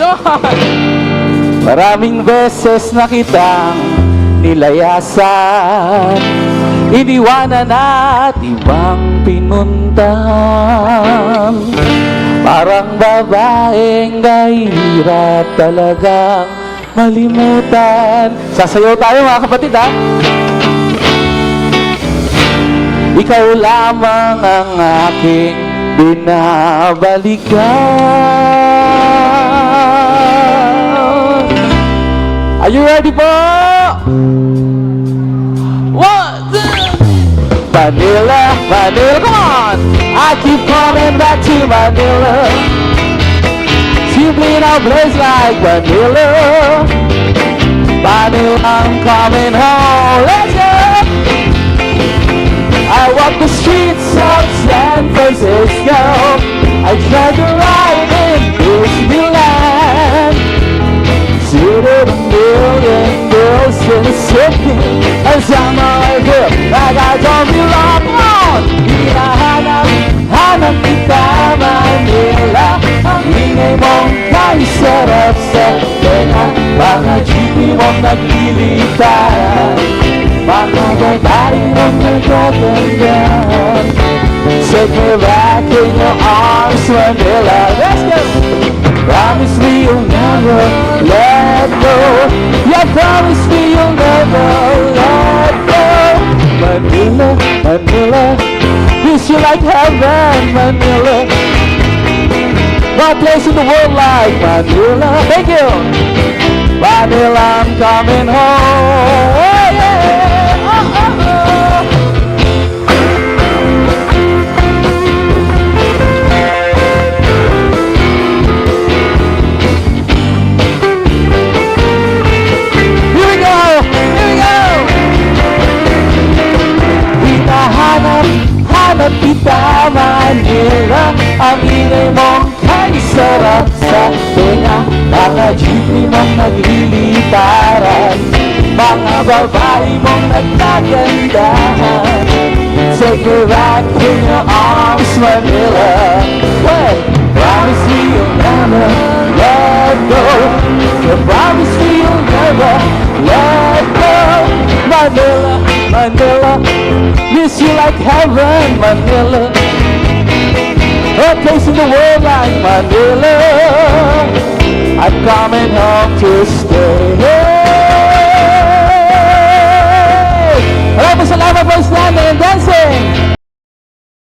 Yun! Maraming beses na kitang nilayasan, iniwanan at ibang pinuntahan. Parang babaeng hirap talagang malimutan. Sasayaw tayo mga kapatid, ha? Ikaw lamang ang aking binabalikan. Are you ready po? One, two. Manila, Manila, come on! I keep coming back to Manila. Simply no place like Manila. Manila, I'm coming home. Let's go! I walk the streets of San Francisco. I try to ride in Disneyland. Seated a million girls in the city, and some are here like I don't belong on. Hinahanap kita Manila. Ang ingay mong kay sarap sa tenga. Mga jeepney mong naglilitaran, mga babae mong nagtatandan. Take me back in your arms, Manila. Let's go! Promise me you'll never let go. Yeah, promise me you'll never let go. Manila, Manila, miss you like heaven, Manila. No place in the world like Manila. Thank you. Manila, I'm coming home. Oh, yeah. Oh, oh, oh. Here we go. Hinahanap kita Manila. Ang ingay mong kay sarap sa tenga. Mga jeepney mong naglilitaran, mga babae mong nagtagandahan. Take me back in your arms, Manila. Well, promise me you'll never let go. You promise me you'll never let go. Manila, Manila, miss you like heaven, Manila. A place in the world like Manila. I'm coming home to stay. Maraming salamat po, standing and dancing.